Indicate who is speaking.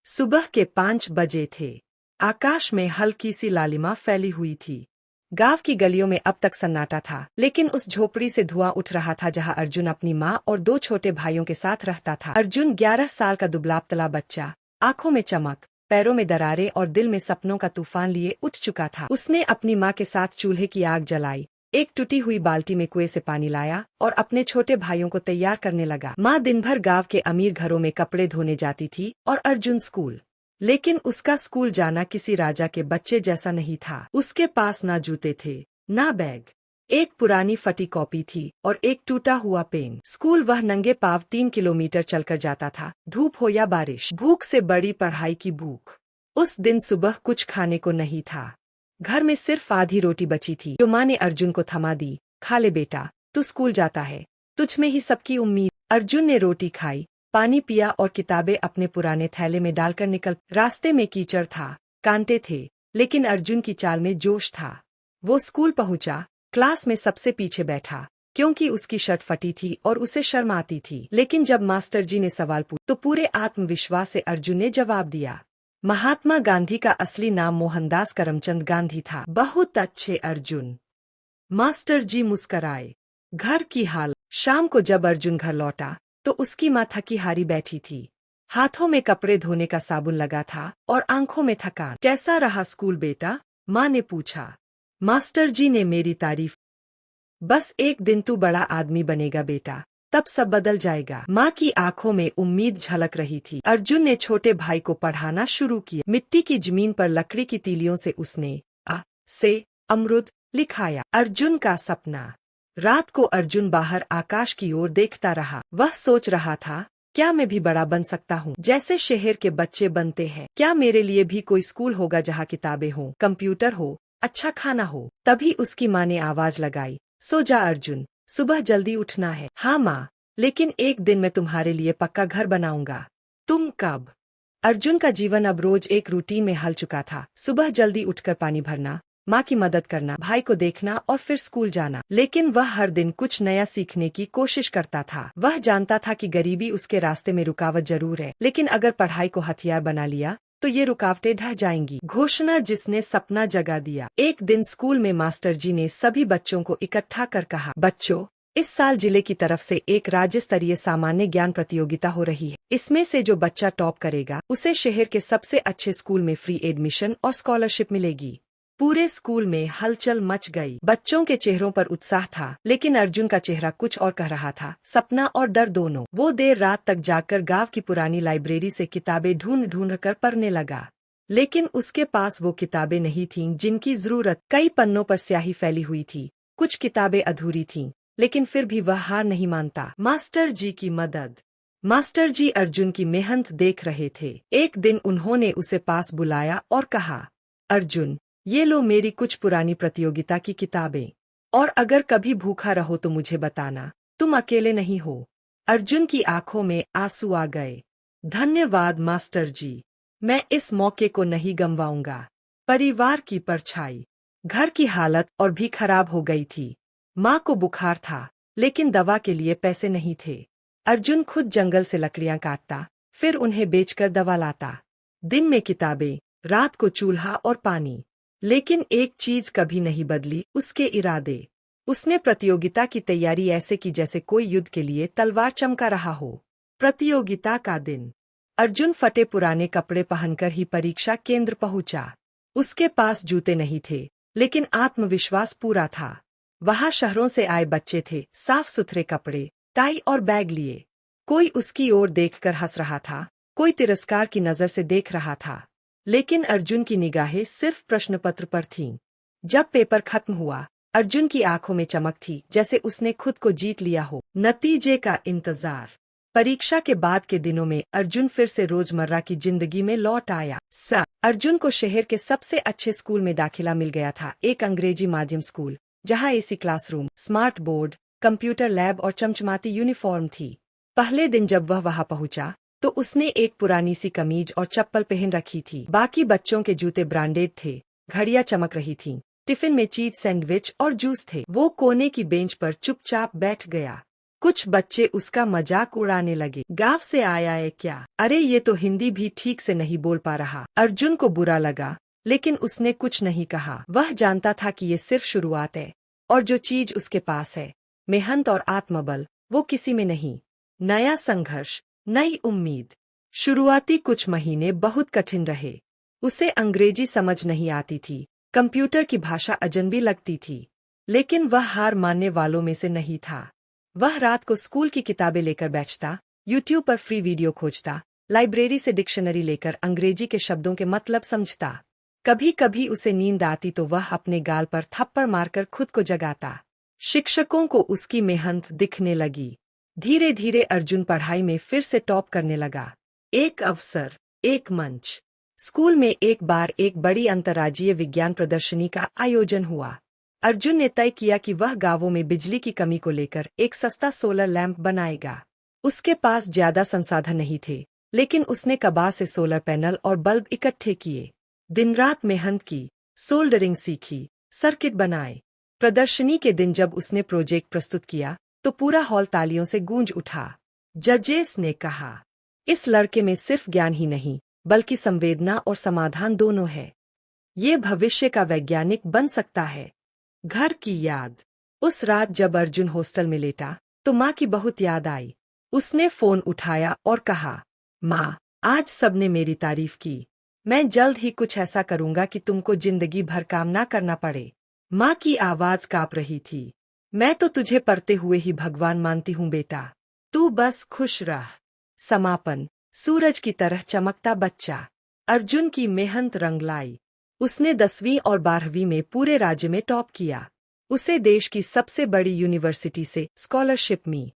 Speaker 1: सुबह के 5 बजे थे। आकाश में हल्की सी लालिमा फैली हुई थी। गांव की गलियों में अब तक सन्नाटा था, लेकिन उस झोपड़ी से धुआं उठ रहा था जहां अर्जुन अपनी माँ और 2 छोटे भाइयों के साथ रहता था। अर्जुन 11 साल का दुबला-पतला बच्चा, आंखों में चमक, पैरों में दरारें और दिल में सपनों का तूफान लिए उठ चुका था। उसने अपनी माँ के साथ चूल्हे की आग जलाई, एक टूटी हुई बाल्टी में कुएं से पानी लाया और अपने छोटे भाइयों को तैयार करने लगा। माँ दिन भर गांव के अमीर घरों में कपड़े धोने जाती थी और अर्जुन स्कूल। लेकिन उसका स्कूल जाना किसी राजा के बच्चे जैसा नहीं था। उसके पास ना जूते थे, ना बैग, एक पुरानी फटी कॉपी थी और एक टूटा हुआ पेन। स्कूल वह नंगे पांव 3 किलोमीटर चलकर जाता था, धूप हो या बारिश। भूख से बड़ी पढ़ाई की भूख। उस दिन सुबह कुछ खाने को नहीं था। घर में सिर्फ आधी रोटी बची थी जो माँ ने अर्जुन को थमा दी। खा ले बेटा, तू स्कूल जाता है, तुझ में ही सबकी उम्मीद। अर्जुन ने रोटी खाई, पानी पिया और किताबें अपने पुराने थैले में डालकर निकल। रास्ते में कीचड़ था, कांटे थे, लेकिन अर्जुन की चाल में जोश था। वो स्कूल पहुंचा, क्लास में सबसे पीछे बैठा, क्योंकि उसकी शर्ट फटी थी और उसे शर्म आती थी। लेकिन जब मास्टर जी ने सवाल पूछा तो पूरे आत्मविश्वास से अर्जुन ने जवाब दिया। महात्मा गांधी का असली नाम मोहनदास करमचंद गांधी था। बहुत अच्छे अर्जुन, मास्टर जी मुस्कराए। घर की हालत। शाम को जब अर्जुन घर लौटा तो उसकी माँ थकी हारी बैठी थी। हाथों में कपड़े धोने का साबुन लगा था और आंखों में थकान। कैसा रहा स्कूल बेटा? माँ ने पूछा। मास्टर जी ने मेरी तारीफ। बस एक दिन तू बड़ा आदमी बनेगा बेटा, तब सब बदल जाएगा। माँ की आंखों में उम्मीद झलक रही थी। अर्जुन ने छोटे भाई को पढ़ाना शुरू किया। मिट्टी की जमीन पर लकड़ी की तीलियों से उसने अ से अमरुद लिखाया। अर्जुन का सपना। रात को अर्जुन बाहर आकाश की ओर देखता रहा। वह सोच रहा था, क्या मैं भी बड़ा बन सकता हूँ जैसे शहर के बच्चे बनते हैं? क्या मेरे लिए भी कोई स्कूल होगा जहाँ किताबें हों, कंप्यूटर हो, अच्छा खाना हो? तभी उसकी माँ ने आवाज लगाई, सो जा अर्जुन, सुबह जल्दी उठना है। हाँ माँ, लेकिन एक दिन मैं तुम्हारे लिए पक्का घर बनाऊंगा। तुम कब? अर्जुन का जीवन अब रोज एक रूटीन में हल चुका था। सुबह जल्दी उठकर पानी भरना, माँ की मदद करना, भाई को देखना और फिर स्कूल जाना। लेकिन वह हर दिन कुछ नया सीखने की कोशिश करता था। वह जानता था कि गरीबी उसके रास्ते में रुकावट जरूर है, लेकिन अगर पढ़ाई को हथियार बना लिया तो ये रुकावटें ढह जाएंगी। घोषणा जिसने सपना जगा दिया। एक दिन स्कूल में मास्टर जी ने सभी बच्चों को इकट्ठा कर कहा, बच्चों, इस साल जिले की तरफ से एक राज्य स्तरीय सामान्य ज्ञान प्रतियोगिता हो रही है। इसमें से जो बच्चा टॉप करेगा उसे शहर के सबसे अच्छे स्कूल में फ्री एडमिशन और स्कॉलरशिप मिलेगी। पूरे स्कूल में हलचल मच गई। बच्चों के चेहरों पर उत्साह था, लेकिन अर्जुन का चेहरा कुछ और कह रहा था, सपना और डर दोनों। वो देर रात तक जागकर गांव की पुरानी लाइब्रेरी से किताबें ढूंढ ढूंढ कर पढ़ने लगा। लेकिन उसके पास वो किताबें नहीं थीं जिनकी जरूरत। कई पन्नों पर स्याही फैली हुई थी, कुछ किताबें अधूरी थीं, लेकिन फिर भी वह हार नहीं मानता। मास्टर जी की मदद। मास्टर जी अर्जुन की मेहनत देख रहे थे। एक दिन उन्होंने उसे पास बुलाया और कहा, अर्जुन, ये लो मेरी कुछ पुरानी प्रतियोगिता की किताबें, और अगर कभी भूखा रहो तो मुझे बताना, तुम अकेले नहीं हो। अर्जुन की आंखों में आंसू आ गए। धन्यवाद मास्टर जी, मैं इस मौके को नहीं गंवाऊंगा। परिवार की परछाई। घर की हालत और भी खराब हो गई थी। माँ को बुखार था, लेकिन दवा के लिए पैसे नहीं थे। अर्जुन खुद जंगल से लकड़ियां काटता, फिर उन्हें बेचकर दवा लाता। दिन में किताबें, रात को चूल्हा और पानी। लेकिन एक चीज कभी नहीं बदली, उसके इरादे। उसने प्रतियोगिता की तैयारी ऐसे की जैसे कोई युद्ध के लिए तलवार चमका रहा हो। प्रतियोगिता का दिन। अर्जुन फटे पुराने कपड़े पहनकर ही परीक्षा केंद्र पहुंचा। उसके पास जूते नहीं थे, लेकिन आत्मविश्वास पूरा था। वहां शहरों से आए बच्चे थे, साफ सुथरे कपड़े, टाई और बैग लिए। कोई उसकी ओर देखकर हंस रहा था, कोई तिरस्कार की नजर से देख रहा था। लेकिन अर्जुन की निगाहें सिर्फ प्रश्नपत्र पर थीं। जब पेपर खत्म हुआ, अर्जुन की आंखों में चमक थी, जैसे उसने खुद को जीत लिया हो। नतीजे का इंतजार। परीक्षा के बाद के दिनों में अर्जुन फिर से रोजमर्रा की जिंदगी में लौट आया। अर्जुन को शहर के सबसे अच्छे स्कूल में दाखिला मिल गया था, एक अंग्रेजी माध्यम स्कूल, जहां AC classroom, smart board, computer lab और चमचमाती यूनिफॉर्म थी। पहले दिन जब वह वहां पहुंचा तो उसने एक पुरानी सी कमीज और चप्पल पहन रखी थी। बाकी बच्चों के जूते ब्रांडेड थे, घड़ियां चमक रही थीं, टिफिन में चीज सैंडविच और जूस थे। वो कोने की बेंच पर चुपचाप बैठ गया। कुछ बच्चे उसका मजाक उड़ाने लगे। गांव से आया है क्या? अरे ये तो हिंदी भी ठीक से नहीं बोल पा रहा। अर्जुन को बुरा लगा, लेकिन उसने कुछ नहीं कहा। वह जानता था कि ये सिर्फ शुरुआत है, और जो चीज उसके पास है, मेहनत और आत्मबल, वो किसी में नहीं। नया संघर्ष, नई उम्मीद। शुरुआती कुछ महीने बहुत कठिन रहे। उसे अंग्रेजी समझ नहीं आती थी, कंप्यूटर की भाषा अजनबी लगती थी, लेकिन वह हार मानने वालों में से नहीं था। वह रात को स्कूल की किताबें लेकर बैठता, यूट्यूब पर फ्री वीडियो खोजता, लाइब्रेरी से डिक्शनरी लेकर अंग्रेजी के शब्दों के मतलब समझता। कभी कभी उसे नींद आती तो वह अपने गाल पर थप्पड़ मारकर खुद को जगाता। शिक्षकों को उसकी मेहनत दिखने लगी। धीरे धीरे अर्जुन पढ़ाई में फिर से टॉप करने लगा। एक अवसर, एक मंच। स्कूल में एक बार एक बड़ी अंतर्राज्यीय विज्ञान प्रदर्शनी का आयोजन हुआ। अर्जुन ने तय किया कि वह गांवों में बिजली की कमी को लेकर एक सस्ता सोलर लैंप बनाएगा। उसके पास ज्यादा संसाधन नहीं थे, लेकिन उसने कबाड़ से सोलर पैनल और बल्ब इकट्ठे किए। दिन रात मेहनत की, सोल्डरिंग सीखी, सर्किट बनाए। प्रदर्शनी के दिन जब उसने प्रोजेक्ट प्रस्तुत किया, तो पूरा हॉल तालियों से गूंज उठा। जजेस ने कहा, इस लड़के में सिर्फ ज्ञान ही नहीं, बल्कि संवेदना और समाधान दोनों है। ये भविष्य का वैज्ञानिक बन सकता है। घर की याद। उस रात जब अर्जुन हॉस्टल में लेटा, तो माँ की बहुत याद आई। उसने फोन उठाया और कहा, माँ, आज सबने मेरी तारीफ की। मैं जल्द ही कुछ ऐसा करूंगा कि तुमको जिंदगी भर काम ना करना पड़े। माँ की आवाज कांप रही थी। मैं तो तुझे पढ़ते हुए ही भगवान मानती हूँ बेटा। तू बस खुश रह। समापन। सूरज की तरह चमकता बच्चा। अर्जुन की मेहनत रंग लाई। उसने 10वीं और 12वीं में पूरे राज्य में टॉप किया। उसे देश की सबसे बड़ी यूनिवर्सिटी से स्कॉलरशिप मिली।